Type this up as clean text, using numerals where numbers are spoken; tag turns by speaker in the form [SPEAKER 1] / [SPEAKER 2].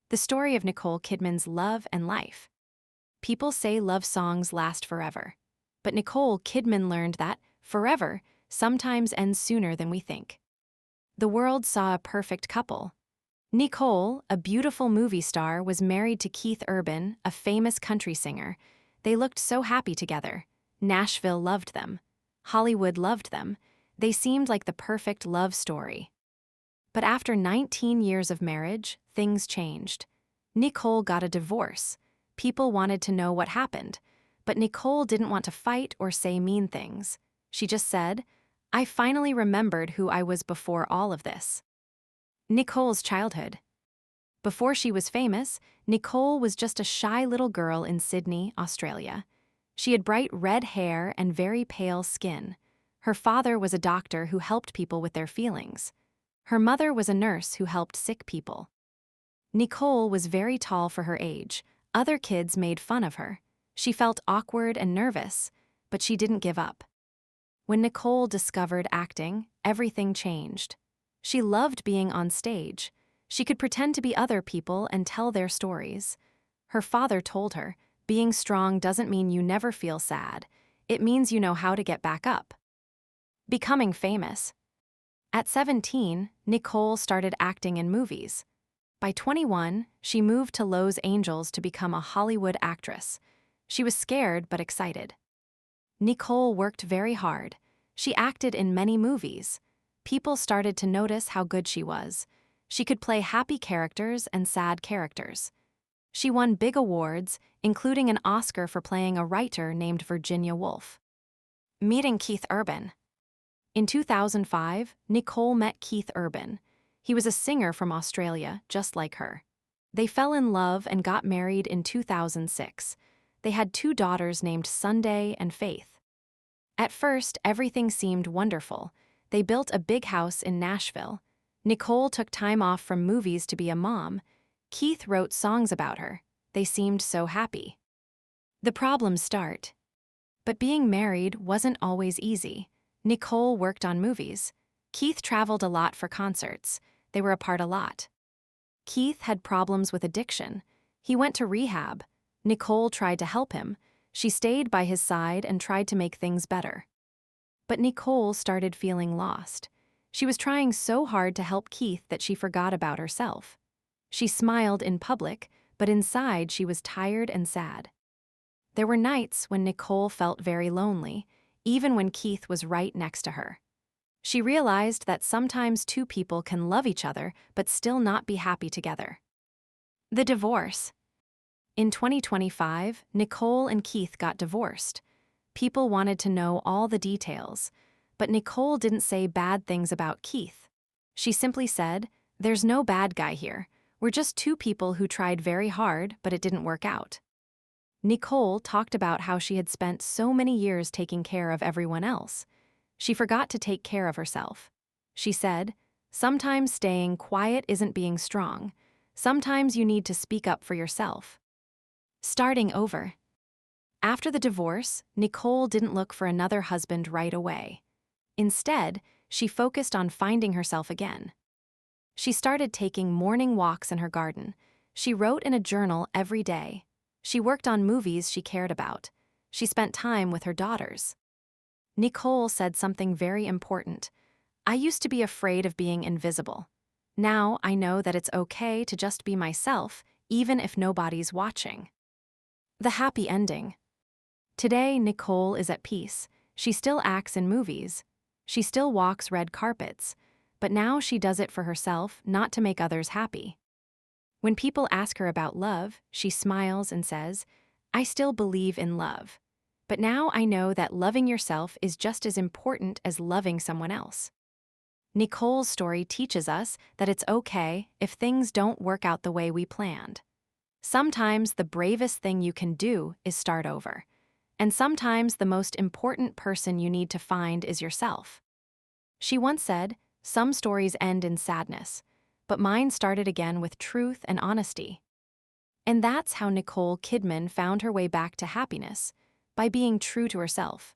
[SPEAKER 1] The story of Nicole Kidman's love and life. People say love songs last forever. But Nicole Kidman learned that forever sometimes ends sooner than we think. The world saw a perfect couple. Nicole, a beautiful movie star, was married to Keith Urban, a famous country singer. They looked so happy together. Nashville loved them. Hollywood loved them. They seemed like the perfect love story. But after 19 years of marriage, things changed. Nicole got a divorce. People wanted to know what happened, but Nicole didn't want to fight or say mean things. She just said, "I finally remembered who I was before all of this." Nicole's childhood. Before she was famous, Nicole was just a shy little girl in Sydney, Australia. She had bright red hair and very pale skin. Her father was a doctor who helped people with their feelings. Her mother was a nurse who helped sick people. Nicole was very tall for her age. Other kids made fun of her. She felt awkward and nervous, but she didn't give up. When Nicole discovered acting, everything changed. She loved being on stage. She could pretend to be other people and tell their stories. Her father told her, "Being strong doesn't mean you never feel sad. It means you know how to get back up." Becoming famous. At 17, Nicole started acting in movies. By 21, she moved to Los Angeles to become a Hollywood actress. She was scared but excited. Nicole worked very hard. She acted in many movies. People started to notice how good she was. She could play happy characters and sad characters. She won big awards, including an Oscar for playing a writer named Virginia Woolf. Meeting Keith Urban. In 2005, Nicole met Keith Urban. He was a singer from Australia, just like her. They fell in love and got married in 2006. They had 2 daughters named Sunday and Faith. At first, everything seemed wonderful. They built a big house in Nashville. Nicole took time off from movies to be a mom. Keith wrote songs about her. They seemed so happy. The problems start. But being married wasn't always easy. Nicole worked on movies. Keith traveled a lot for concerts. They were apart a lot. Keith had problems with addiction. He went to rehab. Nicole tried to help him. She stayed by his side and tried to make things better. But Nicole started feeling lost. She was trying so hard to help Keith that she forgot about herself. She smiled in public, but inside she was tired and sad. There were nights when Nicole felt very lonely, even when Keith was right next to her. She realized that sometimes 2 people can love each other but still not be happy together. The divorce. In 2025, Nicole and Keith got divorced. People wanted to know all the details, but Nicole didn't say bad things about Keith. She simply said, "There's no bad guy here. We're just 2 people who tried very hard, but it didn't work out." Nicole talked about how she had spent so many years taking care of everyone else. She forgot to take care of herself. She said, "Sometimes staying quiet isn't being strong. Sometimes you need to speak up for yourself." Starting over. After the divorce, Nicole didn't look for another husband right away. Instead, she focused on finding herself again. She started taking morning walks in her garden. She wrote in a journal every day. She worked on movies she cared about. She spent time with her daughters. Nicole said something very important. "I used to be afraid of being invisible. Now I know that it's okay to just be myself, even if nobody's watching." The happy ending. Today, Nicole is at peace. She still acts in movies. She still walks red carpets. But now she does it for herself, not to make others happy. When people ask her about love, she smiles and says, "I still believe in love. But now I know that loving yourself is just as important as loving someone else." Nicole's story teaches us that it's okay if things don't work out the way we planned. Sometimes the bravest thing you can do is start over. And sometimes the most important person you need to find is yourself. She once said, "Some stories end in sadness, but mine started again with truth and honesty." And that's how Nicole Kidman found her way back to happiness, by being true to herself.